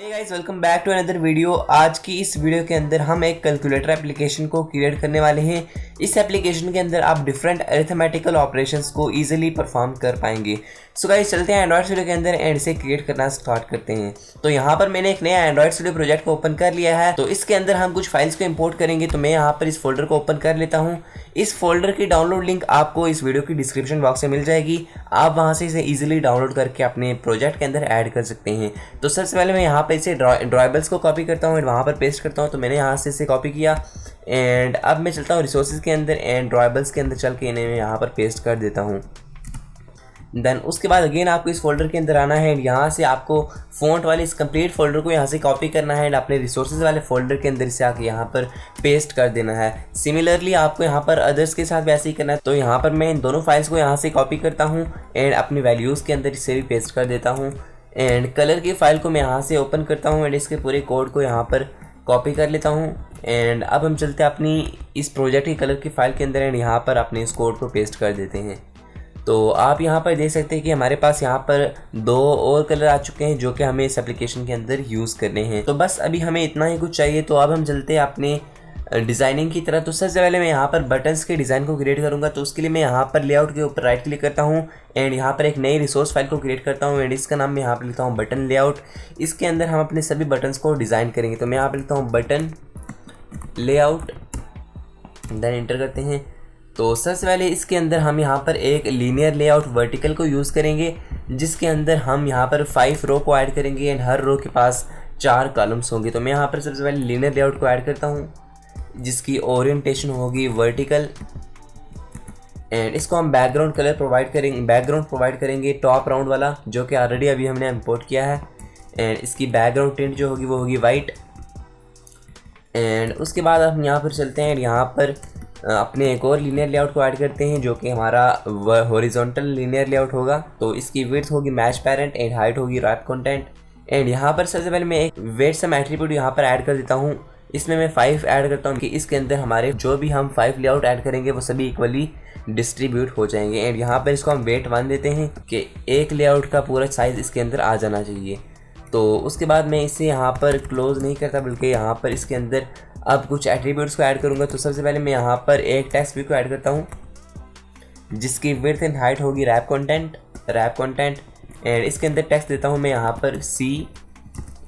Hey guys, welcome back to another video. आज की इस वीडियो के अंदर हम एक कैलकुलेटर एप्लीकेशन को क्रिएट करने वाले हैं। इस एप्लीकेशन के अंदर आप डिफरेंट अरिथमेटिकल ऑपरेशंस को इजीली परफॉर्म कर पाएंगे। सो गाइस, चलते हैं एंड्रॉइड स्टूडियो के अंदर एंड से क्रिएट करना स्टार्ट करते हैं। तो यहाँ पर मैंने एक नया एंड्रॉइड स्टूडियो प्रोजेक्ट को ओपन कर लिया है। तो इसके अंदर हम कुछ फाइल्स को इंपोर्ट करेंगे। तो मैं यहाँ पर इस फोल्डर को ओपन कर लेता हूँ। इस फोल्डर की डाउनलोड लिंक आपको इस वीडियो की डिस्क्रिप्शन बॉक्स में मिल जाएगी। आप वहाँ से इसे ईजिली डाउनलोड करके अपने प्रोजेक्ट के अंदर ऐड कर सकते हैं। तो सबसे पहले मैं यहाँ पर इसे ड्राइबल्स को कॉपी करता हूँ एंड वहाँ पर पेस्ट करता हूँ। तो मैंने यहाँ से इसे कॉपी किया एंड अब मैं चलता हूँ रिसोर्सेज के अंदर एंड ड्राइबल्स के अंदर चल के इन्हें मैं यहाँ पर पेस्ट कर देता हूँ। देन उसके बाद अगेन आपको इस फोल्डर के अंदर आना है एंड यहाँ से आपको फ़ॉन्ट वाले इस कंप्लीट फोल्डर को यहाँ से कॉपी करना है एंड अपने रिसोर्सेज वाले फोल्डर के अंदर से आके यहाँ पर पेस्ट कर देना है। सिमिलरली आपको यहाँ पर अदर्स के साथ वैसे ही करना है। तो यहाँ पर मैं इन दोनों फाइल्स को यहाँ से कॉपी करता हूँ एंड अपनी वैल्यूज़ के अंदर इसे भी पेस्ट कर देता हूँ। एंड कलर की फ़ाइल को मैं यहाँ से ओपन करता हूँ एंड इसके पूरे कोड को यहाँ पर कॉपी कर लेता हूँ। एंड अब हम चलते हैं अपनी इस प्रोजेक्ट की कलर की फ़ाइल के अंदर एंड यहाँ पर अपने इस कोड को पेस्ट कर देते हैं। तो आप यहाँ पर देख सकते हैं कि हमारे पास यहाँ पर 2 और कलर आ चुके हैं जो कि हमें इस एप्लीकेशन के अंदर यूज़ करने हैं। तो बस अभी हमें इतना ही कुछ चाहिए। तो अब हम चलते हैं अपने डिज़ाइनिंग की तरह। तो सबसे पहले मैं यहाँ पर बटन्स के डिज़ाइन को क्रिएट करूँगा। तो उसके लिए मैं यहाँ पर लेआउट के ऊपर राइट क्लिक करता हूँ एंड यहाँ पर एक नई रिसोर्स फाइल को क्रिएट करता हूँ एंड इसका नाम मैं यहाँ पर लिखता हूँ बटन लेआउट। इसके अंदर हम अपने सभी बटन्स को डिज़ाइन करेंगे। तो मैं यहाँ पर लिखता हूँ बटन लेआउट, देन एंटर करते हैं। तो सबसे पहले इसके अंदर हम यहाँ पर एक लीनियर लेआउट वर्टिकल को यूज़ करेंगे जिसके अंदर हम यहाँ पर 5 रो को ऐड करेंगे एंड हर रो के पास 4 कॉलम्स होंगे। तो मैं यहाँ पर सबसे पहले लीनियर लेआउट को ऐड करता हूँ जिसकी ओरिएंटेशन होगी वर्टिकल एंड इसको हम बैकग्राउंड कलर प्रोवाइड करेंगे टॉप राउंड वाला जो कि ऑलरेडी अभी हमने इंपोर्ट किया है। एंड इसकी बैकग्राउंड टिंट जो होगी वो होगी वाइट। एंड उसके बाद हम यहाँ पर चलते हैं यहाँ पर अपने एक और लीनियर लेआउट को ऐड करते हैं जो कि हमारा हॉरिजॉन्टल लीनियर लेआउट होगा। तो इसकी विड्थ होगी मैच पेरेंट एंड हाइट होगी रैप कंटेंट। एंड यहाँ पर सबसे पहले मैं एक वेट सम एट्रीब्यूट यहाँ पर ऐड कर देता हूँ। इसमें मैं 5 ऐड करता हूँ कि इसके अंदर हमारे जो भी हम 5 लेआउट ऐड करेंगे वो सभी इक्वली डिस्ट्रीब्यूट हो जाएंगे। एंड यहाँ पर इसको हम वेट 1 देते हैं कि एक लेआउट का पूरा साइज़ इसके अंदर आ जाना चाहिए। तो उसके बाद मैं इसे यहाँ पर क्लोज़ नहीं करता बल्कि यहाँ पर इसके अंदर अब कुछ एट्रीब्यूट्स को ऐड करूँगा। तो सबसे पहले मैं यहाँ पर एक टेक्स्ट व्यू को ऐड करता हूँ जिसकी विड्थ एंड हाइट होगी रैप कंटेंट एंड इसके अंदर टेक्स्ट देता हूँ मैं यहाँ पर C।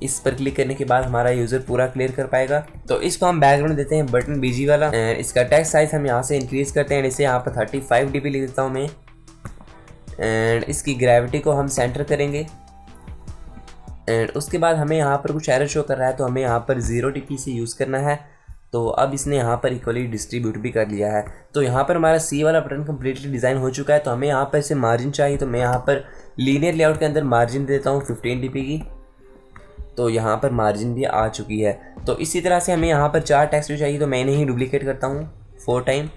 इस पर क्लिक करने के बाद हमारा यूज़र पूरा क्लियर कर पाएगा। तो इसको हम बैकग्राउंड देते हैं बटन BG वाला एंड इसका टेक्स्ट साइज़ हम यहाँ से इंक्रीज़ करते हैं। इसे यहाँ पर 35 dp लिख देता हूँ मैं एंड इसकी ग्रेविटी को हम सेंटर करेंगे। एंड उसके बाद हमें यहाँ पर कुछ एरर शो कर रहा है तो हमें यहाँ पर 0 dp से यूज़ करना है। तो अब इसने यहाँ पर इक्वली डिस्ट्रीब्यूट भी कर लिया है। तो यहाँ पर हमारा C वाला बटन कम्प्लीटली डिज़ाइन हो चुका है। तो हमें यहाँ पर इसे मार्जिन चाहिए। तो मैं यहाँ पर लीनियर लेआउट के अंदर मार्जिन देता हूँ 15 dp की। तो यहाँ पर मार्जिन भी आ चुकी है। तो इसी तरह से हमें यहाँ पर 4 टेक्स्ट भी चाहिए। तो मैं इन्हें ही डुप्लीकेट करता हूँ 4 टाइम।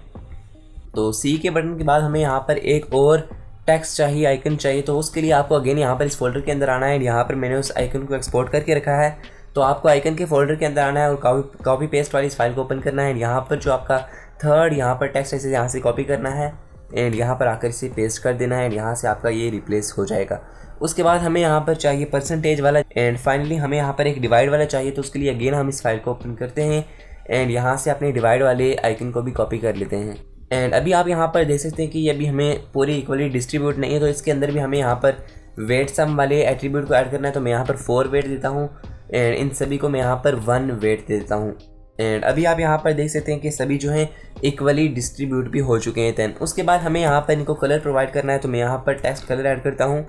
तो C के बटन के बाद हमें यहाँ पर एक और टेक्स्ट चाहिए, आइकन चाहिए। तो उसके लिए आपको अगेन यहाँ पर इस फोल्डर के अंदर आना है। यहाँ पर मैंने उस आइकन को एक्सपोर्ट करके रखा है। तो आपको आइकन के फोल्डर के अंदर आना है और कॉपी पेस्ट वाली इस फाइल को ओपन करना है। यहाँ पर जो आपका थर्ड यहाँ पर टेक्स्ट है इसे यहाँ से कॉपी करना है एंड यहाँ पर आकर इसे पेस्ट कर देना है एंड यहाँ से आपका ये रिप्लेस हो जाएगा। उसके बाद हमें यहाँ पर चाहिए परसेंटेज वाला एंड फाइनली हमें यहाँ पर एक डिवाइड वाला चाहिए। तो उसके लिए अगेन हम इस फाइल को ओपन करते हैं एंड यहाँ से अपने डिवाइड वाले आइकन को भी कॉपी कर लेते हैं। एंड अभी आप यहाँ पर देख सकते हैं कि अभी हमें पूरी इक्वली डिस्ट्रीब्यूट नहीं है। तो इसके अंदर भी हमें यहाँ पर वेट सम वाले एट्रीब्यूट को ऐड करना है। तो मैं यहाँ पर 4 वेट देता हूँ एंड इन सभी को मैं यहाँ पर 1 वेट देता हूँ। एंड अभी आप यहाँ पर देख सकते हैं कि सभी जो हैं इक्वली डिस्ट्रीब्यूट भी हो चुके हैं। दैन उसके बाद हमें यहाँ पर इनको कलर प्रोवाइड करना है। तो मैं यहाँ पर टेक्स्ट कलर ऐड करता हूँ,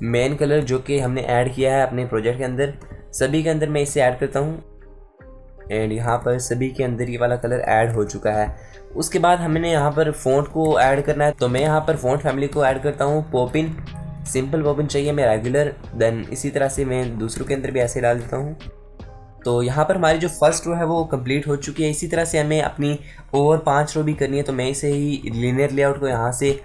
मेन कलर जो कि हमने ऐड किया है अपने प्रोजेक्ट के अंदर। सभी के अंदर मैं इसे ऐड करता हूँ एंड यहाँ पर सभी के अंदर ये वाला कलर ऐड हो चुका है। उसके बाद हमने यहाँ पर फ़ॉन्ट को ऐड करना है। तो मैं यहाँ पर फ़ॉन्ट फैमिली को ऐड करता हूँ पोपिन, सिंपल पोपिन चाहिए मैं रेगुलर। देन इसी तरह से मैं दूसरों के अंदर भी ऐसे डाल देता हूँ। तो यहाँ पर हमारी जो फर्स्ट रो है वो कंप्लीट हो चुकी है। इसी तरह से हमें अपनी और 5 रो भी करनी है। तो मैं इसे ही लीनियर लेआउट को यहाँ से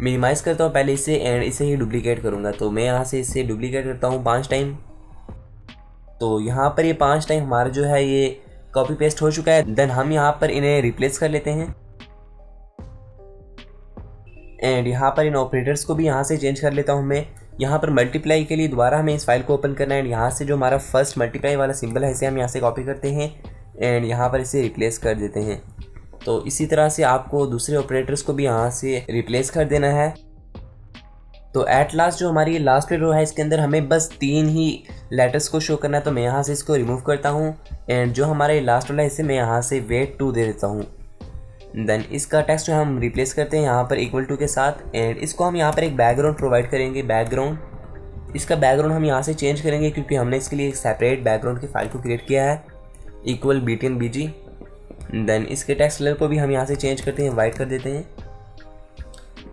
मिनिमाइज़ करता हूँ पहले इसे एंड इसे ही डुप्लीकेट करूँगा। तो मैं यहाँ से इसे डुप्लीकेट करता हूँ 5 टाइम। तो यहाँ पर ये 5 टाइम हमारा जो है ये कॉपी पेस्ट हो चुका है। देन हम यहाँ पर इन्हें रिप्लेस कर लेते हैं एंड यहाँ पर इन ऑपरेटर्स को भी यहाँ से चेंज कर लेता हूँ मैं। यहाँ पर मल्टीप्लाई के लिए दोबारा हमें इस फाइल को ओपन करना है एंड यहाँ से जो हमारा फर्स्ट मल्टीप्लाई वाला सिंबल है इसे हम यहाँ से कॉपी करते हैं एंड यहाँ पर इसे रिप्लेस कर देते हैं। तो इसी तरह से आपको दूसरे ऑपरेटर्स को भी यहाँ से रिप्लेस कर देना है। तो एट लास्ट जो हमारी लास्ट रो है इसके अंदर हमें बस 3 ही लेटर्स को शो करना है, तो मैं यहाँ से इसको रिमूव करता हूँ एंड जो हमारा लास्ट वाला है इसे मैं यहाँ से वेट 2 दे देता हूँ। देन इसका टेक्स्ट जो हम रिप्लेस करते हैं यहाँ पर इक्वल टू के साथ एंड इसको हम यहाँ पर एक बैकग्राउंड प्रोवाइड करेंगे। बैकग्राउंड, इसका बैकग्राउंड हम यहाँ से चेंज करेंगे क्योंकि हमने इसके लिए एक सेपरेट बैकग्राउंड की फाइल को क्रिएट किया है इक्वल btn.bg। देन इसके टेक्स्ट कलर को भी हम यहाँ से चेंज करते हैं, वाइट कर देते हैं।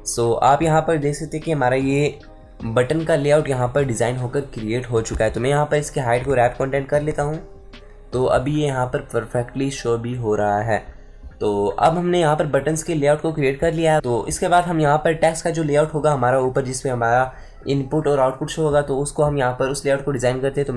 सो आप यहाँ पर देख सकते हैं कि हमारा ये बटन का लेआउट यहाँ पर डिज़ाइन होकर क्रिएट हो चुका है। तो मैं यहाँ पर इसके हाइट को रैप कंटेंट कर लेता हूँ, तो अभी ये यहाँ पर परफेक्टली शो भी हो रहा है। तो अब हमने यहाँ पर बटन्स के लेआउट को क्रिएट कर लिया है। तो इसके बाद हम यहाँ पर टेक्स्ट का जो लेआउट होगा हमारा ऊपर जिसमें हमारा इनपुट और आउटपुट शो होगा, तो उसको हम यहाँ पर उस लेआउट को डिज़ाइन करते हैं। तो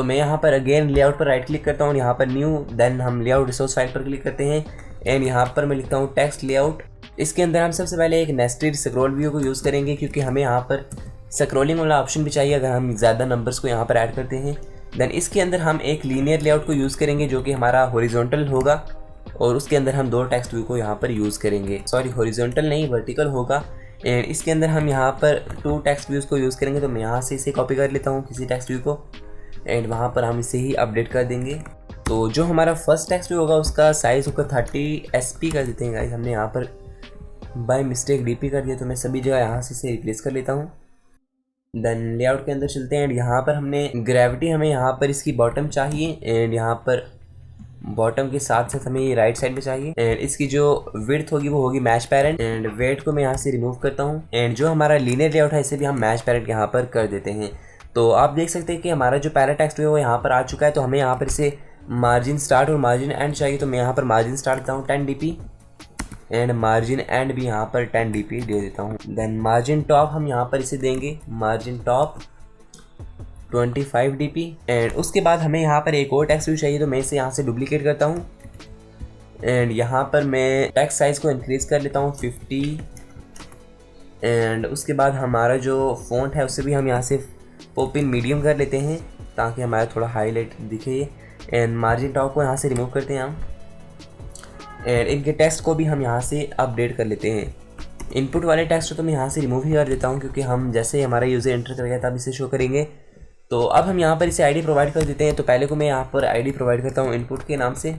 मैं यहाँ पर अगेन लेआउट पर राइट क्लिक करता हूँ, यहाँ पर न्यू, देन हम लेआउट रिसोर्स फाइल पर क्लिक करते हैं एंड यहाँ पर मैं लिखता हूँ टेक्स्ट लेआउट। इसके अंदर हम सबसे पहले एक नेस्टेड स्क्रॉल व्यू को यूज़ करेंगे क्योंकि हमें यहाँ पर स्क्रॉलिंग वाला ऑप्शन भी चाहिए अगर हम ज़्यादा नंबर्स को यहाँ पर ऐड करते हैं। देन इसके अंदर हम एक लीनियर लेआउट को यूज़ करेंगे जो कि हमारा हॉरिजॉन्टल होगा और उसके अंदर हम 2 टेक्स्ट व्यू को यहाँ पर यूज़ करेंगे। सॉरी, हॉरिजॉन्टल नहीं, वर्टिकल होगा। एंड इसके अंदर हम यहाँ पर 2 टेक्स्ट व्यूज़ को यूज़ करेंगे। तो मैं यहाँ से इसे कॉपी कर लेता हूँ किसी टेक्स्ट व्यू को एंड वहाँ पर हम इसे ही अपडेट कर देंगे। तो जो हमारा फर्स्ट टेक्स्ट व्यू होगा उसका साइज़ होकर 30 SP कर देते हैं गाइस। हमने यहाँ पर बाय मिस्टेक DP कर दिया, तो मैं सभी जगह यहाँ से इसे रिप्लेस कर लेता हूँ। देन लेआउट के अंदर चलते हैं एंड यहाँ पर हमने ग्रेविटी, हमें यहाँ पर इसकी बॉटम चाहिए एंड यहाँ पर बॉटम के साथ साथ हमें ये राइट साइड में चाहिए एंड इसकी जो विड्थ होगी वो होगी मैच पैरेंट एंड वेट को मैं यहाँ से रिमूव करता हूँ एंड जो हमारा लीनियर लेआउट है इसे भी हम मैच पैरेंट यहाँ पर कर देते हैं। तो आप देख सकते हैं कि हमारा जो पहला टेक्स्ट है वो यहाँ पर आ चुका है। तो हमें यहाँ पर इसे मार्जिन स्टार्ट और मार्जिन एंड चाहिए, तो मैं यहाँ पर मार्जिन स्टार्ट देता हूँ 10 dp एंड मार्जिन एंड भी यहाँ पर 10 dp दे देता हूँ। देन मार्जिन टॉप हम यहाँ पर इसे देंगे मार्जिन टॉप 25 dp एंड उसके बाद हमें यहाँ पर एक और टेक्स्ट व्यू चाहिए, तो मैं इसे यहाँ से डुप्लीकेट करता हूँ एंड यहाँ पर मैं टेक्स्ट साइज़ को इंक्रीज कर लेता हूँ 50 एंड उसके बाद हमारा जो फ़ॉन्ट है उसे भी हम यहाँ से पॉपिन मीडियम कर लेते हैं ताकि हमारा थोड़ा हाईलाइट दिखे एंड मार्जिन टॉप को यहाँ से रिमूव करते हैं हम एंड इनके टेक्स्ट को भी हम यहाँ से अपडेट कर लेते हैं। इनपुट वाले टेक्स्ट तो मैं यहाँ से रिमूव ही कर देता हूँ क्योंकि हम जैसे हमारा यूज़र एंटर करेगा तब इसे शो करेंगे। तो अब हम यहाँ पर इसे आईडी प्रोवाइड कर देते हैं। तो पहले को मैं यहाँ पर आईडी प्रोवाइड करता हूँ इनपुट के नाम से,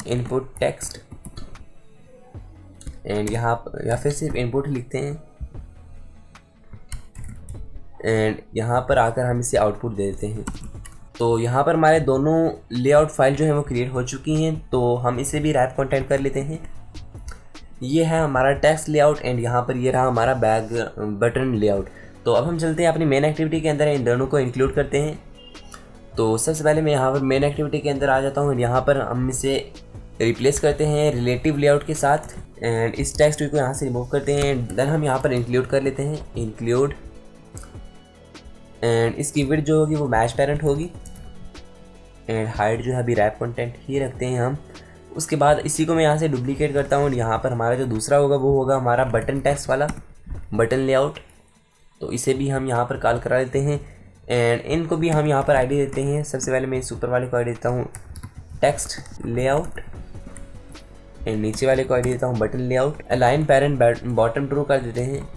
इनपुट टेक्स्ट एंड यहाँ पर या फिर सिर्फ इनपुट लिखते हैं एंड यहाँ पर आकर हम इसे आउटपुट दे देते हैं। तो यहाँ पर हमारे दोनों लेआउट फाइल जो है वो क्रिएट हो चुकी हैं, तो हम इसे भी रैप कंटेंट कर लेते हैं। ये है हमारा टेक्स्ट लेआउट एंड यहाँ पर ये रहा हमारा बैक बटन लेआउट। तो अब हम चलते हैं अपनी मेन एक्टिविटी के अंदर, इन दोनों को इंक्लूड करते हैं। तो सबसे पहले मैं यहाँ पर मेन एक्टिविटी के अंदर आ जाता हूँ। यहाँ पर हम इसे रिप्लेस करते हैं रिलेटिव लेआउट के साथ एंड इस टेक्स्ट व्यू को यहाँ से रिमूव करते हैं। देन हम यहाँ पर इंक्लूड कर लेते हैं इंक्लूड एंड इसकी विड्थ जो होगी वो मैच पैरेंट होगी एंड हाइट जो है अभी रैप कंटेंट ही रखते हैं हम। उसके बाद इसी को मैं यहाँ से डुप्लीकेट करता हूँ। यहाँ पर हमारा जो दूसरा होगा वो होगा हमारा बटन टेक्स्ट वाला बटन लेआउट, तो इसे भी हम यहाँ पर कॉल करा लेते हैं एंड इनको भी हम यहाँ पर आईडी देते हैं। सबसे पहले मैं इस ऊपर वाले को आईडी देता हूँ टेक्स्ट लेआउट एंड नीचे वाले को आईडी देता हूँ button layout. Align parent bottom true कर देते हैं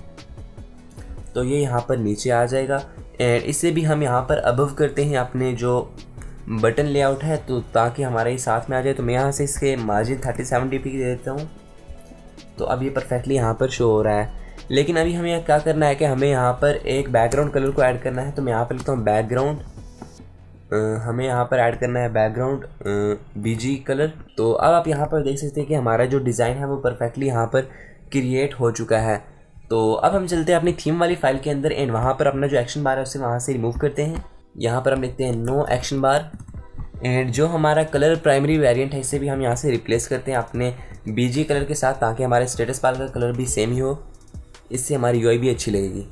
तो ये यहाँ पर नीचे आ जाएगा एंड इसे भी हम यहाँ पर अबव करते हैं अपने जो बटन लेआउट है, तो ताकि हमारा ये साथ में आ जाए। तो मैं यहाँ से इसके मार्जिन 37 dp की दे देता हूँ। तो अब ये परफेक्टली यहाँ पर शो हो रहा है, लेकिन अभी हमें क्या करना है कि हमें यहाँ पर एक बैकग्राउंड कलर को ऐड करना है। तो मैं यहाँ पर लिखता हूँ बैकग्राउंड, हमें यहाँ पर ऐड करना है बैकग्राउंड BG कलर। तो अब आप यहाँ पर देख सकते हैं कि हमारा जो डिज़ाइन है वो परफेक्टली यहाँ पर क्रिएट हो चुका है। तो अब हम चलते हैं अपनी थीम वाली फाइल के अंदर एंड वहाँ पर अपना जो एक्शन बार है उसे वहाँ से रिमूव करते हैं। यहाँ पर हम लिखते हैं नो एक्शन बार एंड जो हमारा कलर प्राइमरी वेरिएंट है इसे भी हम यहाँ से रिप्लेस करते हैं अपने BG कलर के साथ, ताकि हमारे स्टेटस बार का कलर भी सेम ही हो, इससे हमारी UI भी अच्छी लगेगी।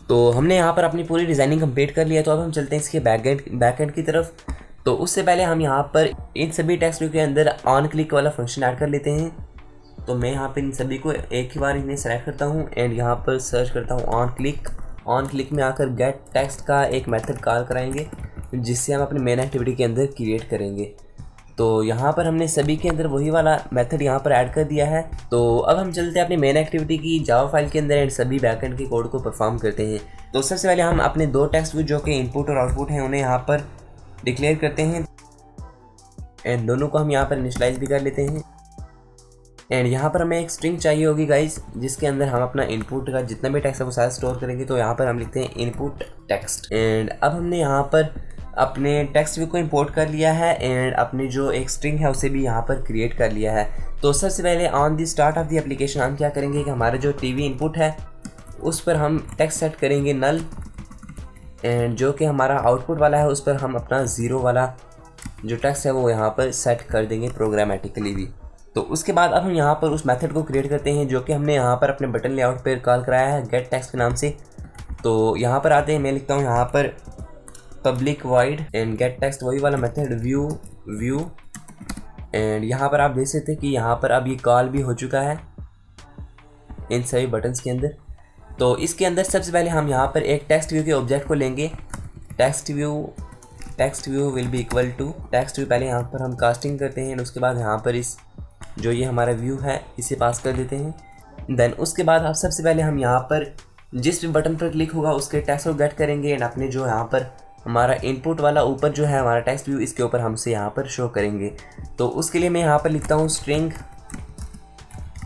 तो हमने यहाँ पर अपनी पूरी डिज़ाइनिंग कंप्लीट कर लिया। तो अब हम चलते हैं इसके बैकएंड की तरफ। तो उससे पहले हम यहाँ पर इन सभी टेक्स्ट व्यू के अंदर ऑन क्लिक वाला फंक्शन ऐड कर लेते हैं। तो मैं यहाँ पर इन सभी को एक ही बार इन्हें सेलेक्ट करता हूँ एंड यहाँ पर सर्च करता हूँ ऑन क्लिक में आकर गेट टेक्स्ट का एक मेथड कॉल कराएंगे जिससे हम अपने मेन एक्टिविटी के अंदर क्रिएट करेंगे। तो यहाँ पर हमने सभी के अंदर वही वाला मेथड यहाँ पर ऐड कर दिया है। तो अब हम चलते हैं अपनी मेन एक्टिविटी की जावा फाइल के अंदर एंड सभी बैकएंड के कोड को परफॉर्म करते हैं। तो सबसे पहले हम अपने दो टेक्स्ट व्यू जो कि इनपुट और आउटपुट हैं उन्हें यहाँ पर डिक्लेयर करते हैं एंड दोनों को हम यहाँ पर इनिशियलाइज भी कर लेते हैं। एंड यहाँ पर हमें एक स्ट्रिंग चाहिए होगी गाइस जिसके अंदर हम अपना इनपुट का जितना भी टेक्स्ट है वो सारा स्टोर करेंगे। तो यहाँ पर हम लिखते हैं इनपुट टेक्स्ट एंड अब हमने यहाँ पर अपने टेक्स्ट व्यू को इंपोर्ट कर लिया है एंड अपनी जो एक स्ट्रिंग है उसे भी यहाँ पर क्रिएट कर लिया है। तो सबसे पहले on the start of the application हम क्या करेंगे कि हमारा जो टीवी इनपुट है उस पर हम टेक्स्ट सेट करेंगे नल एंड जो कि हमारा आउटपुट वाला है उस पर हम अपना ज़ीरो वाला जो टेक्स्ट है वो यहाँ पर सेट कर देंगे प्रोग्रामेटिकली भी। तो उसके बाद अब हम यहाँ पर उस मेथड को क्रिएट करते हैं जो कि हमने यहाँ पर अपने बटन लेआउट पर कॉल कराया है गेट टेक्स्ट के नाम से। तो यहाँ पर आते हैं, मैं लिखता हूँ यहाँ पर public wide and gate text वही वाला मेथड व्यू एंड यहाँ पर आप देख सकते हैं कि यहाँ पर अब ये कॉल भी हो चुका है इन सभी बटन्स के अंदर। तो इसके अंदर सबसे पहले हम यहाँ पर एक टेक्स्ट व्यू के ऑब्जेक्ट को लेंगे। Text view will be equal to text view, पहले यहाँ पर हम कास्टिंग करते हैं उसके बाद यहाँ पर इस जो ये हमारा व्यू है इसे पास कर देते हैं। देन उसके बाद अब सबसे पहले हम यहाँ पर जिस भी बटन पर क्लिक होगा उसके टेक्स्ट को गेट करेंगे एंड अपने जो यहाँ पर हमारा इनपुट वाला ऊपर जो है हमारा टेक्स्ट व्यू इसके ऊपर हमसे यहाँ पर शो करेंगे। तो उसके लिए मैं यहाँ पर लिखता हूँ string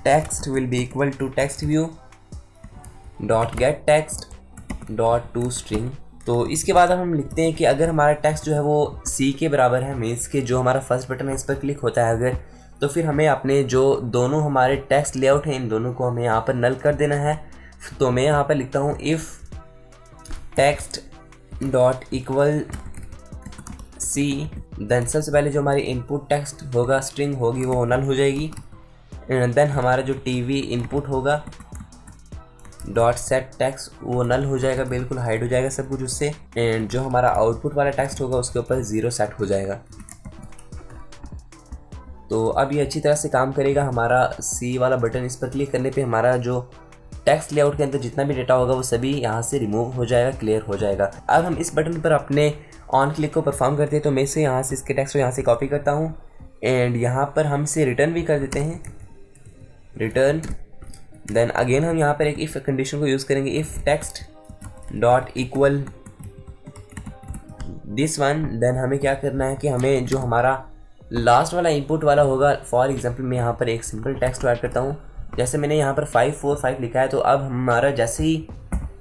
text will be equal to text view dot get text dot to string. तो इसके बाद अब हम लिखते हैं कि अगर हमारा टेक्स्ट जो है वो सी के बराबर है मीन्स के जो हमारा फर्स्ट बटन है इस पर क्लिक होता है अगर, तो फिर हमें अपने जो दोनों हमारे टेक्स्ट लेआउट हैं इन दोनों को हमें यहाँ पर नल कर देना है। तो मैं यहाँ पर लिखता हूँ if text dot equal C, then सबसे पहले जो हमारी इनपुट टेक्स्ट होगा स्ट्रिंग होगी वो नल हो जाएगी एंड देन हमारा जो टीवी इनपुट होगा डॉट सेट टेक्स्ट वो नल हो जाएगा, बिल्कुल हाइड हो जाएगा सब कुछ उससे एंड जो हमारा आउटपुट वाला टेक्स्ट होगा उसके ऊपर ज़ीरो सेट हो जाएगा। तो अब ये अच्छी तरह से काम करेगा। हमारा सी वाला बटन इस पर क्लिक करने पे हमारा जो टेक्स्ट लेआउट के अंदर जितना भी डेटा होगा वो सभी यहाँ से रिमूव हो जाएगा, क्लियर हो जाएगा। अब हम इस बटन पर अपने ऑन क्लिक को परफॉर्म करते हैं। तो मैं इसे यहाँ से इसके टेक्स्ट को यहाँ से कॉपी करता हूँ एंड यहाँ पर हम इसे रिटर्न भी कर देते हैं रिटर्न। देन अगेन हम यहाँ पर एक इफ़ कंडीशन को यूज़ करेंगे if text dot equal this one. Then हमें क्या करना है कि हमें जो हमारा लास्ट वाला इनपुट वाला होगा, फॉर एग्जांपल मैं यहाँ पर एक सिंपल टेक्स्ट ऐड करता हूँ जैसे मैंने यहाँ पर 545 लिखा है। तो अब हमारा जैसे ही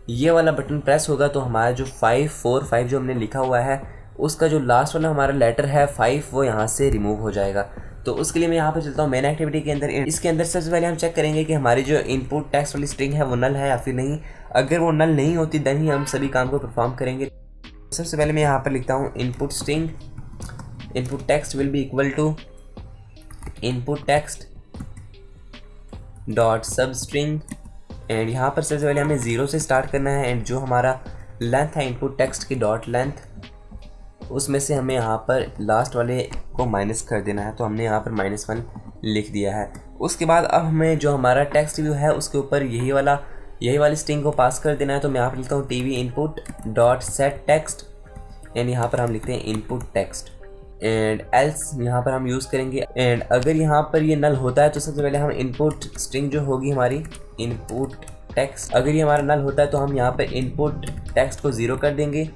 ये वाला बटन प्रेस होगा तो हमारा जो 545 जो हमने लिखा हुआ है उसका जो लास्ट वाला हमारा लेटर है 5 वो यहाँ से रिमूव हो जाएगा। तो उसके लिए मैं यहाँ पर चलता हूँ मेन एक्टिविटी के अंदर। इसके अंदर सबसे पहले हम चेक करेंगे कि हमारी जो इनपुट टेक्स्ट वाली स्ट्रिंग है वो नल है या फिर नहीं। अगर वो नल नहीं होती देन ही हम सभी काम को परफॉर्म करेंगे। सबसे पहले मैं यहाँ पर लिखता हूँ input string input text will be equal to input text dot substring and यहाँ पर सबसे पहले हमें ज़ीरो से स्टार्ट करना है एंड जो हमारा लेंथ है इनपुट टेक्स्ट की डॉट लेंथ उसमें से हमें यहाँ पर लास्ट वाले को माइनस कर देना है। तो हमने यहाँ पर -1 लिख दिया है। उसके बाद अब हमें जो हमारा टेक्स्ट व्यू है उसके ऊपर यही वाली स्ट्रिंग को पास कर देना है। तो मैं यहाँ पर लिखता हूँ TV input dot set text and यहाँ पर हम लिखते हैं इनपुट टेक्स्ट एंड एल्स यहाँ पर हम यूज़ करेंगे। एंड अगर यहाँ पर ये नल होता है तो सबसे पहले हम इनपुट स्ट्रिंग जो होगी हमारी इनपुट टेक्स्ट, अगर ये हमारा नल होता है तो हम यहाँ पर इनपुट टेक्स्ट को ज़ीरो कर देंगे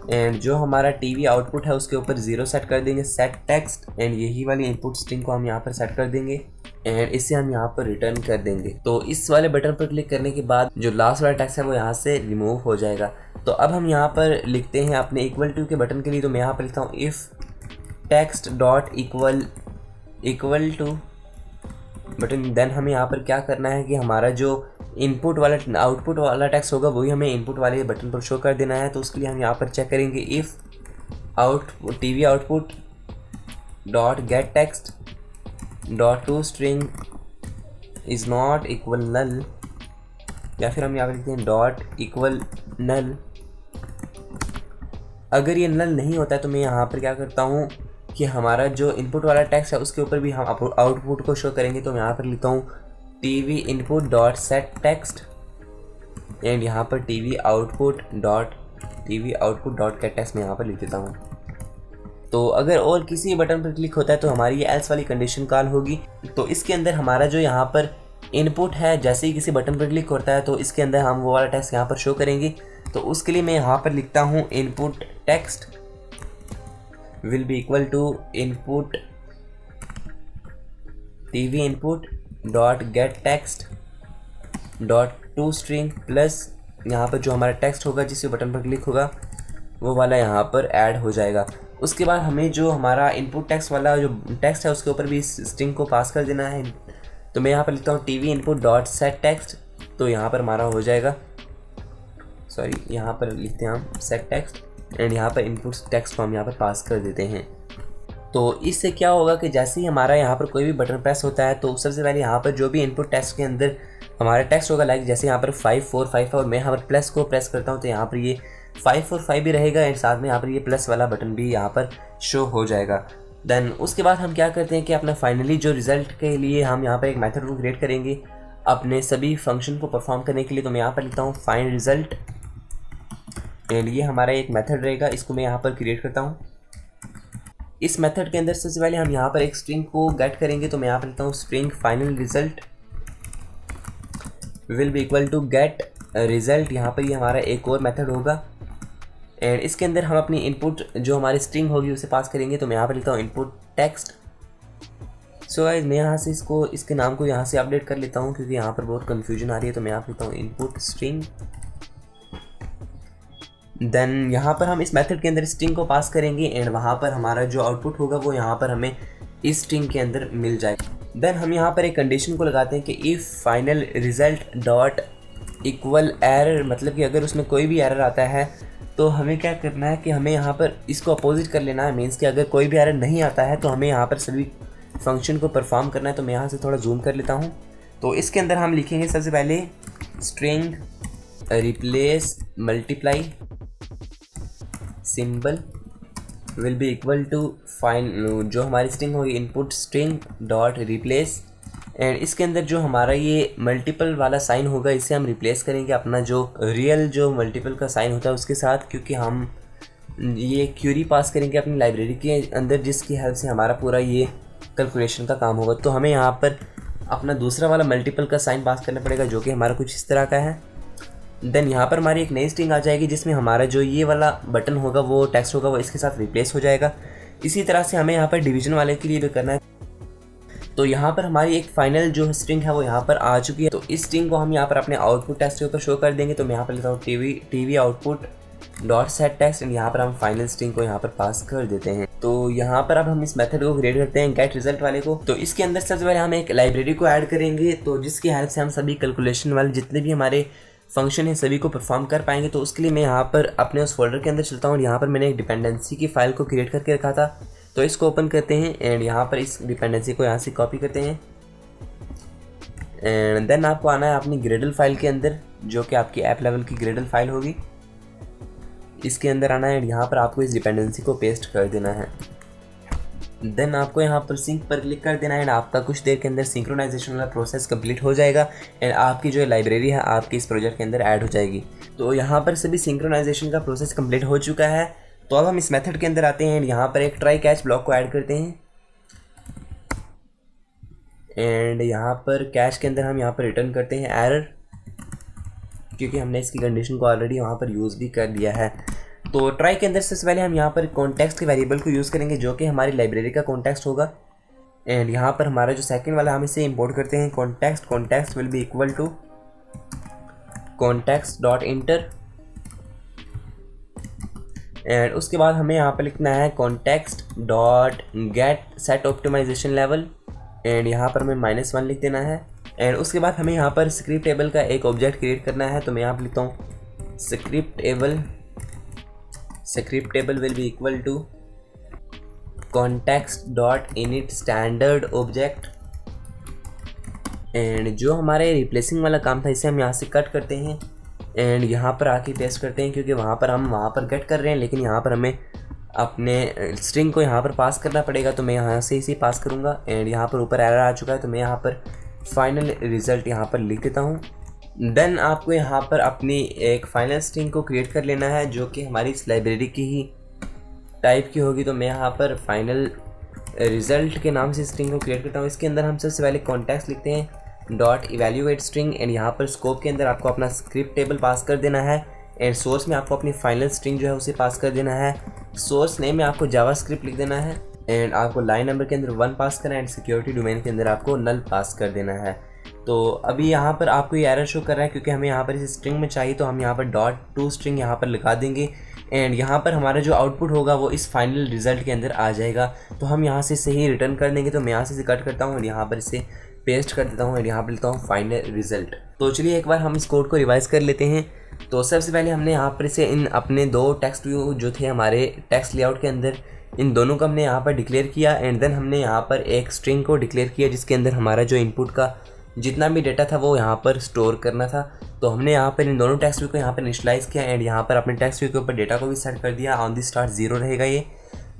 एंड जो हमारा टीवी आउटपुट है उसके ऊपर ज़ीरो सेट कर देंगे सेट टेक्स्ट एंड यही वाली इनपुट स्ट्रिंग को हम यहाँ पर सेट कर देंगे एंड इसे हम यहाँ पर रिटर्न कर देंगे। तो इस वाले बटन पर क्लिक करने के बाद जो लास्ट वाला टेक्स्ट है वो यहाँ से रिमूव हो जाएगा। तो अब हम यहाँ पर लिखते हैं अपने इक्वल टू के बटन के लिए। तो मैं यहाँ पर लिखता हूँ if text dot equal to button. Then हमें यहाँ पर क्या करना है कि हमारा जो इनपुट वाला आउटपुट वाला टेक्स्ट होगा वही हमें इनपुट वाले बटन पर शो कर देना है। तो उसके लिए हम यहाँ पर चेक करेंगे if TV output dot get text dot to string is not equal null, या फिर हम यहाँ पर लिखते हैं डॉट इक्वल नल। अगर ये नल नहीं होता है तो मैं यहाँ पर क्या करता हूँ कि हमारा जो इनपुट वाला टेक्स्ट है उसके ऊपर भी हम आउटपुट को शो करेंगे। तो मैं यहाँ पर लिखता हूँ TV input dot set text and यहाँ पर TV output dot get text में यहाँ पर लिख देता हूँ। तो अगर और किसी बटन पर क्लिक होता है तो हमारी ये एल्स वाली कंडीशन कॉल होगी। तो इसके अंदर हमारा जो यहाँ पर इनपुट है, जैसे ही किसी बटन पर क्लिक होता है तो इसके अंदर हम वो वाला टेक्स्ट यहाँ पर शो करेंगे। तो उसके लिए मैं यहाँ पर लिखता हूँ input text will be equal to input TV input dot get text dot to string plus यहाँ पर जो हमारा टेक्स्ट होगा जिस बटन पर क्लिक होगा वो वाला यहाँ पर ऐड हो जाएगा। उसके बाद हमें जो हमारा इनपुट टेक्स्ट वाला जो टेक्स्ट है उसके ऊपर भी इस स्ट्रिंग को पास कर देना है। तो मैं यहाँ पर लिखता हूँ TV input dot set text, तो यहाँ पर हमारा हो जाएगा, सॉरी यहाँ पर लिखते हैं हम सेट टेक्स्ट एंड यहाँ पर इनपुट टेक्स्ट को हम यहाँ पर पास कर देते हैं। तो इससे क्या होगा कि जैसे ही हमारा यहाँ पर कोई भी बटन प्रेस होता है तो सबसे पहले यहाँ पर जो भी इनपुट टेक्स्ट के अंदर हमारा टेक्स्ट होगा, लाइक जैसे यहाँ पर 5 4 5 और मैं यहाँ पर प्लस को प्रेस करता हूँ तो यहाँ पर ये 5 और 5 भी रहेगा एंड साथ में यहाँ पर ये प्लस वाला बटन भी यहाँ पर शो हो जाएगा। देन उसके बाद हम क्या करते हैं कि अपना फाइनली जो रिज़ल्ट के लिए हम यहाँ पर एक मेथड को क्रिएट करेंगे अपने सभी फंक्शन को परफॉर्म करने के लिए। तो मैं यहाँ पर लिखता हूँ फाइंड रिज़ल्ट एंड ये हमारा एक मेथड रहेगा, इसको मैं यहाँ पर क्रिएट करता हूँ। इस मेथड के अंदर सबसे पहले हम यहाँ पर एक स्ट्रिंग को गेट करेंगे। तो मैं यहाँ पर लिखता हूँ string final result will be equal to get result. यहाँ पर ये हमारा एक और मेथड होगा एंड इसके अंदर हम अपनी इनपुट जो हमारी स्ट्रिंग होगी उसे पास करेंगे। तो मैं यहाँ पर लिखता हूँ इनपुट टेक्स्ट। सो गाइस मैं यहाँ से इसके नाम को यहाँ से अपडेट कर लेता हूँ क्योंकि यहाँ पर बहुत कन्फ्यूजन आ रही है। तो मैं यहाँ पर लिखता हूँ इनपुट स्ट्रिंग। देन यहाँ पर हम इस मेथड के अंदर स्ट्रिंग को पास करेंगे एंड वहाँ पर हमारा जो आउटपुट होगा वो यहाँ पर हमें इस स्ट्रिंग के अंदर मिल जाएगा। देन हम यहाँ पर एक कंडीशन को लगाते हैं कि if final result dot equal error, मतलब कि अगर उसमें कोई भी एरर आता है तो हमें क्या करना है कि हमें यहाँ पर इसको अपोजिट कर लेना है। मीन्स कि अगर कोई भी एरर नहीं आता है तो हमें यहाँ पर सभी फंक्शन को परफॉर्म करना है। तो मैं यहाँ से थोड़ा जूम कर लेता हूँ। तो इसके अंदर हम लिखेंगे सबसे पहले string replace multiply symbol will be equal to fine, जो हमारी स्ट्रिंग होगी input string dot replace and इसके अंदर जो हमारा ये मल्टीपल वाला साइन होगा इसे हम रिप्लेस करेंगे अपना जो रियल जो मल्टीपल का साइन होता है उसके साथ, क्योंकि हम ये क्यूरी पास करेंगे अपनी लाइब्रेरी के अंदर जिसकी हेल्प से हमारा पूरा ये कैलकुलेशन का काम होगा। तो हमें यहाँ पर अपना दूसरा वाला मल्टीपल का साइन पास करना पड़ेगा जो कि हमारा कुछ इस तरह का है। देन यहाँ पर हमारी एक नई स्ट्रिंग आ जाएगी जिसमें हमारा जो ये वाला बटन होगा वो टेक्स्ट होगा वो इसके साथ रिप्लेस हो जाएगा। इसी तरह से हमें यहाँ पर डिवीजन वाले के लिए भी करना है। तो यहाँ पर हमारी एक फाइनल जो स्ट्रिंग है वो यहाँ पर आ चुकी है। तो इस स्ट्रिंग को हम यहाँ पर अपने आउटपुट टेक्स्ट के ऊपर शो कर देंगे। तो मैं यहाँ पर लिखता हूँ TV output dot set text and यहाँ पर हम फाइनल स्ट्रिंग को यहाँ पर पास कर देते हैं। तो यहाँ पर अब हम इस मेथड को क्रिएट करते हैं गेट रिजल्ट वाले को। तो इसके अंदर सबसे पहले हम एक लाइब्रेरी को ऐड करेंगे तो जिसकी हेल्प से हम सभी कैलकुलेशन वाले जितने भी हमारे फंक्शन है सभी को परफॉर्म कर पाएंगे। तो उसके लिए मैं यहाँ पर अपने उस फोल्डर के अंदर चलता हूँ और यहाँ पर मैंने एक डिपेंडेंसी की फ़ाइल को क्रिएट करके रखा था। तो इसको ओपन करते हैं एंड यहाँ पर इस डिपेंडेंसी को यहाँ से कॉपी करते हैं एंड देन आपको आना है अपनी ग्रेडल फाइल के अंदर जो कि आपकी ऐप लेवल की ग्रेडल फाइल होगी। इसके अंदर आना है एंड यहाँ पर आपको इस डिपेंडेंसी को पेस्ट कर देना है। देन आपको यहाँ पर सिंक पर क्लिक कर देना है एंड आपका कुछ देर के अंदर सिंक्रोनाइजेशन वाला प्रोसेस कंप्लीट हो जाएगा एंड आपकी जो लाइब्रेरी है आपकी इस प्रोजेक्ट के अंदर ऐड हो जाएगी। तो यहाँ पर सभी सिंक्रोनाइजेशन का प्रोसेस कंप्लीट हो चुका है। तो अब हम इस मेथड के अंदर आते हैं एंड यहाँ पर एक ट्राई कैच ब्लॉक को ऐड करते हैं एंड यहाँ पर कैच के अंदर हम यहाँ पर रिटर्न करते हैं एरर, क्योंकि हमने इसकी कंडीशन को ऑलरेडी वहाँ पर यूज़ भी कर लिया है। तो ट्राई के अंदर सबसे पहले हम यहाँ पर कॉन्टेक्स्ट के वेरिएबल को यूज़ करेंगे जो कि हमारी लाइब्रेरी का कॉन्टेक्स्ट होगा एंड यहाँ पर हमारा जो सेकंड वाला हम इसे इंपोर्ट करते हैं context will be equal to context dot enter and उसके बाद हमें यहाँ पर लिखना है context dot get set optimization level and यहाँ पर हमें -1 लिख देना है एंड उसके बाद हमें यहाँ पर स्क्रिप्ट टेबल का एक ऑब्जेक्ट क्रिएट करना है। तो मैं यहाँ पर लिखता हूँ script table will be equal to context dot init standard object and जो हमारे रिप्लेसिंग वाला काम था इसे हम यहाँ से कट करते हैं एंड यहाँ पर आके पेस्ट करते हैं, क्योंकि वहाँ पर हम वहाँ पर गेट कर रहे हैं लेकिन यहाँ पर हमें अपने स्ट्रिंग को यहाँ पर पास करना पड़ेगा। तो मैं यहाँ से इसे पास करूँगा एंड यहाँ पर ऊपर एरर आ चुका है तो मैं यहाँ पर फाइनल रिज़ल्ट यहाँ पर लिख देता हूँ देन आपको यहाँ पर अपनी एक फाइनल स्ट्रिंग को क्रिएट कर लेना है जो कि हमारी इस लाइब्रेरी की ही टाइप की होगी। तो मैं यहाँ पर फाइनल रिजल्ट के नाम से स्ट्रिंग को क्रिएट करता हूँ। इसके अंदर हम सबसे पहले कॉन्टेक्स्ट लिखते हैं डॉट इवैल्यूएट स्ट्रिंग, एंड यहाँ पर स्कोप के अंदर आपको अपना स्क्रिप्ट टेबल पास कर देना है, एंड सोर्स में आपको अपनी फाइनल स्ट्रिंग जो है उसे पास कर देना है। सोर्स नेम में आपको जावास्क्रिप्ट लिख देना है, एंड आपको लाइन नंबर के अंदर 1 पास करना है, एंड सिक्योरिटी डोमेन के अंदर आपको नल पास कर देना है। तो अभी यहाँ पर आपको ये एरर शो कर रहा है क्योंकि हमें यहाँ पर इस स्ट्रिंग में चाहिए, तो हम यहाँ पर डॉट टू स्ट्रिंग यहाँ पर लगा देंगे, एंड यहाँ पर हमारा जो आउटपुट होगा वो इस फाइनल रिजल्ट के अंदर आ जाएगा। तो हम यहाँ से सही रिटर्न कर देंगे। तो मैं यहाँ से कट करता हूँ और यहाँ पर इसे पेस्ट कर देता हूँ, और यहाँ पर लिखता हूँ फाइनल रिजल्ट। तो चलिए एक बार हम इस कोड को रिवाइज कर लेते हैं। तो सबसे पहले हमने यहाँ पर इसे इन अपने 2 टेक्स्ट व्यू जो थे हमारे टेक्स्ट लेआउट के अंदर, इन दोनों को हमने यहाँ पर डिक्लेयर किया, एंड देन हमने यहाँ पर एक स्ट्रिंग को डिक्लेयर किया जिसके अंदर हमारा जो इनपुट का जितना भी डेटा था वो यहाँ पर स्टोर करना था। तो हमने यहाँ पर इन दोनों टेक्स्ट व्यू को यहाँ पर इनिशियलाइज़ किया, एंड यहाँ पर अपने टेक्स्ट व्यू के ऊपर डेटा को भी सेट कर दिया। ऑन दी स्टार्ट 0 रहेगा ये।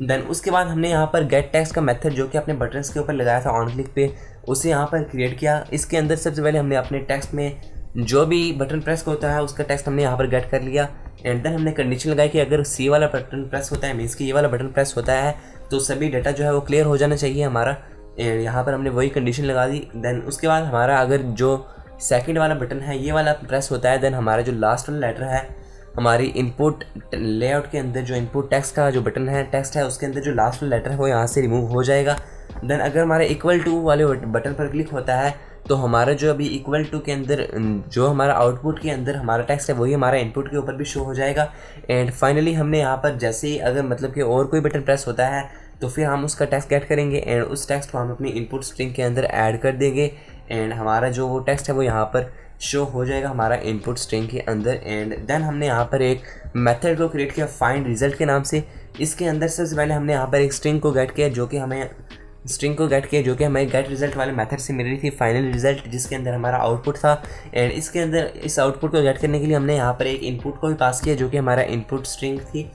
देन उसके बाद हमने यहाँ पर गेट टेक्स्ट का मेथड जो कि अपने बटन्स के ऊपर लगाया था ऑन क्लिक पे, उसे यहाँ पर क्रिएट किया। इसके अंदर सबसे पहले हमने अपने टेक्स्ट में जो भी बटन प्रेस होता है उसका टेक्स्ट हमने यहाँ पर गेट कर लिया, एंड देन हमने कंडीशन लगाई कि अगर सी वाला बटन प्रेस होता है, मीन्स कि ये वाला बटन प्रेस होता है, तो सभी डेटा जो है वो क्लियर हो जाना चाहिए हमारा, एंड यहाँ पर हमने वही कंडीशन लगा दी। देन उसके बाद हमारा अगर जो सेकंड वाला बटन है ये वाला प्रेस होता है, देन हमारा जो लास्ट वाला लेटर है हमारी इनपुट लेआउट के अंदर जो इनपुट टेक्स्ट का जो बटन है टेक्स्ट है उसके अंदर जो लास्ट वाला लेटर है वो यहाँ से रिमूव हो जाएगा। देन अगर हमारे इक्वल टू वाले बटन पर क्लिक होता है तो हमारा जो अभी इक्वल टू के अंदर जो हमारा आउटपुट के अंदर हमारा टेक्स्ट है वही हमारा इनपुट के ऊपर भी शो हो जाएगा। एंड फाइनली हमने यहाँ पर जैसे ही अगर मतलब कि और कोई बटन प्रेस होता है तो फिर हम उसका टेक्स्ट गेट करेंगे, एंड उस टेक्स्ट को हम अपनी इनपुट स्ट्रिंग के अंदर ऐड कर देंगे, एंड हमारा जो वो टेक्स्ट है वो यहाँ पर शो हो जाएगा हमारा इनपुट स्ट्रिंग के अंदर। एंड देन हमने यहाँ पर एक मेथड को क्रिएट किया फाइंड रिजल्ट के नाम से। इसके अंदर सबसे पहले हमने यहाँ पर एक स्ट्रिंग को गेट किया जो कि हमें गेट रिजल्ट वाले मेथड से मिल रही थी फाइनल रिजल्ट, जिसके अंदर हमारा आउटपुट था। एंड इसके अंदर इस आउटपुट को गेट करने के लिए हमने यहाँ पर एक इनपुट को भी पास किया जो कि हमारा इनपुट स्ट्रिंग थी।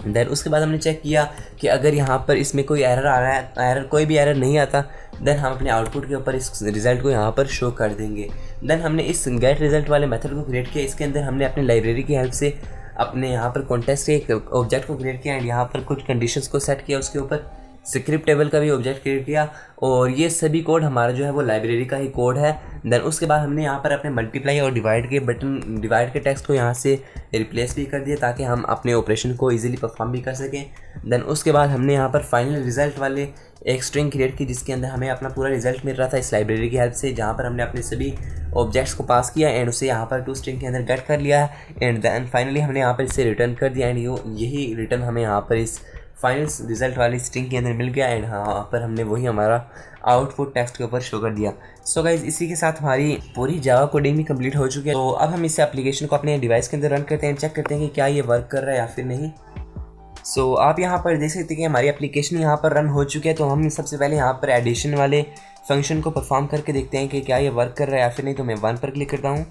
देन उसके बाद हमने चेक किया कि अगर यहाँ पर इसमें कोई एरर आ रहा है, कोई भी एरर नहीं आता, देन हम अपने आउटपुट के ऊपर इस रिज़ल्ट को यहाँ पर शो कर देंगे। देन हमने इस गेट रिज़ल्ट वाले मेथड को क्रिएट किया। इसके अंदर हमने अपने लाइब्रेरी की हेल्प से अपने यहाँ पर कॉन्टेक्स्ट के एक ऑब्जेक्ट को क्रिएट किया, एंड यहाँ पर कुछ कंडीशंस को सेट किया, उसके ऊपर स्क्रिप्ट टेबल का भी ऑब्जेक्ट क्रिएट किया, और ये सभी कोड हमारा जो है वो लाइब्रेरी का ही कोड है। देन उसके बाद हमने यहाँ पर अपने मल्टीप्लाई और डिवाइड के टेक्स्ट को यहाँ से रिप्लेस भी कर दिया ताकि हम अपने ऑपरेशन को इजीली परफॉर्म भी कर सकें। देन उसके बाद हमने यहाँ पर फाइनल रिजल्ट वाले एक स्ट्रिंग क्रिएट की जिसके अंदर हमें अपना पूरा रिजल्ट मिल रहा था इस लाइब्रेरी की हेल्प से, जहाँ पर हमने अपने सभी ऑब्जेक्ट्स को पास किया एंड उसे यहाँ पर टू स्ट्रिंग के अंदर गेट कर लिया है। एंड देन फाइनली हमने यहाँ पर इसे रिटर्न कर दिया, एंड यही रिटर्न हमें यहाँ पर इस फाइनल रिजल्ट वाली स्ट्रिंग के अंदर मिल गया, एंड यहाँ पर हमने वही हमारा आउटपुट टेक्स्ट के ऊपर शो कर दिया। सो गाइज इसी के साथ हमारी पूरी जावा कोडिंग भी कंप्लीट हो चुकी है। तो अब हम इस एप्लीकेशन को अपने डिवाइस के अंदर रन करते हैं, चेक करते हैं कि क्या ये वर्क कर रहा है या फिर नहीं। सो आप यहाँ पर देख सकते हैं कि हमारी एप्लीकेशन यहाँ पर रन हो चुकी है। तो हम सबसे पहले यहाँ पर एडिशन वाले फंक्शन को परफॉर्म करके देखते हैं कि क्या ये वर्क कर रहा है या फिर नहीं। तो मैं 1 पर क्लिक करता हूँ,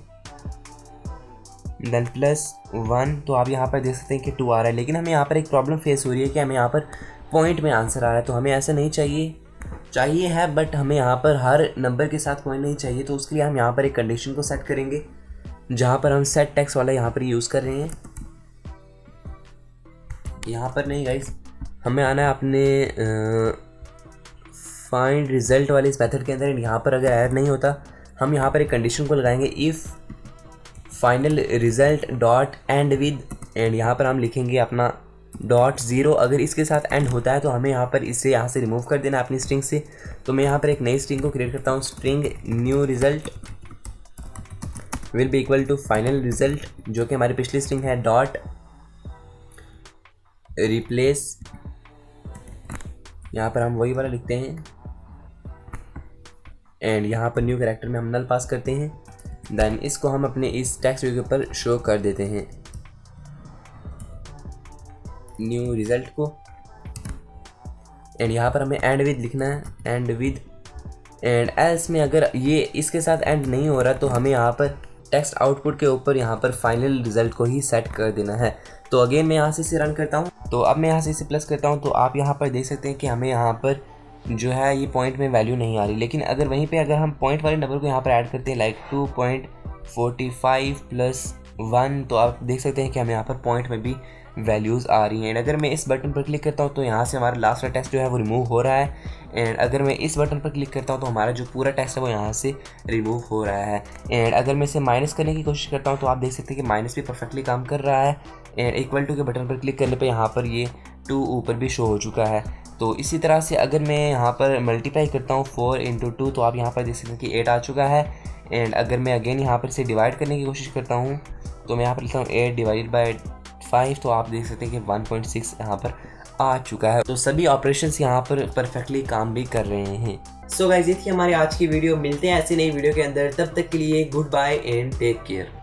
देन +1, तो आप यहाँ पर देख सकते हैं कि 2 आ रहा है, लेकिन हमें यहाँ पर एक प्रॉब्लम फेस हो रही है कि हमें यहाँ पर पॉइंट में आंसर आ रहा है। तो हमें ऐसा नहीं चाहिए है, बट हमें यहाँ पर हर नंबर के साथ पॉइंट नहीं चाहिए। तो उसके लिए हम यहाँ पर एक कंडीशन को सेट करेंगे, जहाँ पर हम सेट टेक्स्ट वाला यहाँ पर यूज़ कर रहे हैं। यहाँ पर नहीं गाइस, हमें आना है अपने फाइंड रिजल्ट वाले इस मेथड के अंदर। यहाँ पर अगर एरर नहीं होता हम यहाँ पर एक कंडीशन को लगाएंगे, if final result dot and with, and यहाँ पर हम लिखेंगे अपना .0। अगर इसके साथ एंड होता है तो हमें यहाँ पर इसे यहाँ से रिमूव कर देना अपनी स्ट्रिंग से। तो मैं यहाँ पर एक नई स्ट्रिंग को क्रिएट करता हूँ, string new result will be equal to final result, जो कि हमारी पिछली स्ट्रिंग है, डॉट रिप्लेस, यहाँ पर हम वही वाला लिखते हैं, एंड यहाँ पर न्यू कैरेक्टर में हम नल पास करते हैं। देन इसको हम अपने इस टेक्स्ट व्यू के ऊपर शो कर देते हैं न्यू रिजल्ट को, एंड यहाँ पर हमें एंड विद लिखना है, एंड विद, एंड एल्स में अगर ये इसके साथ एंड नहीं हो रहा तो हमें यहाँ पर टेक्स्ट आउटपुट के ऊपर यहाँ पर फाइनल रिजल्ट को ही सेट कर देना है। तो अगेन मैं यहाँ से इसे रन करता हूँ, तो अब मैं यहाँ से इसे प्लस करता हूँ, तो आप यहाँ पर देख सकते हैं कि हमें यहाँ पर जो है ये पॉइंट में वैल्यू नहीं आ रही। लेकिन अगर वहीं पे अगर हम पॉइंट वाले नंबर को यहाँ पर ऐड करते हैं, लाइक 45 प्लस 1, तो आप देख सकते हैं कि हमें यहाँ पर पॉइंट में भी वैल्यूज़ आ रही हैं। एंड अगर मैं इस बटन पर क्लिक करता हूँ तो यहाँ से हमारा लास्ट टेक्स्ट जो है वो रिमूव हो रहा है। एंड अगर मैं इस बटन पर क्लिक करता हूँ तो हमारा जो पूरा टेक्स्ट है वो यहाँ से रिमूव हो रहा है। एंड अगर मैं इसे माइनस करने की कोशिश करता हूँ तो आप देख सकते हैं कि माइनस भी परफेक्टली काम कर रहा है। एंड इक्वल टू के बटन पर क्लिक करने पर यहाँ पर ये 2 ऊपर भी शो हो चुका है। तो इसी तरह से अगर मैं यहाँ पर मल्टीप्लाई करता हूँ 4 × 2, तो आप यहाँ पर देख सकते हैं कि 8 आ चुका है। एंड अगर मैं अगेन यहाँ पर इसे डिवाइड करने की कोशिश करता हूँ तो मैं यहाँ पर लिखता हूँ 8 डिवाइडेड बाई 5, तो आप देख सकते हैं कि 1.6 यहाँ पर आ चुका है। तो सभी ऑपरेशंस यहाँ पर परफेक्टली काम भी कर रहे हैं। सो गाइस, ये थी हमारी आज की वीडियो। मिलते हैं ऐसी नई वीडियो के अंदर, तब तक के लिए goodbye and take care.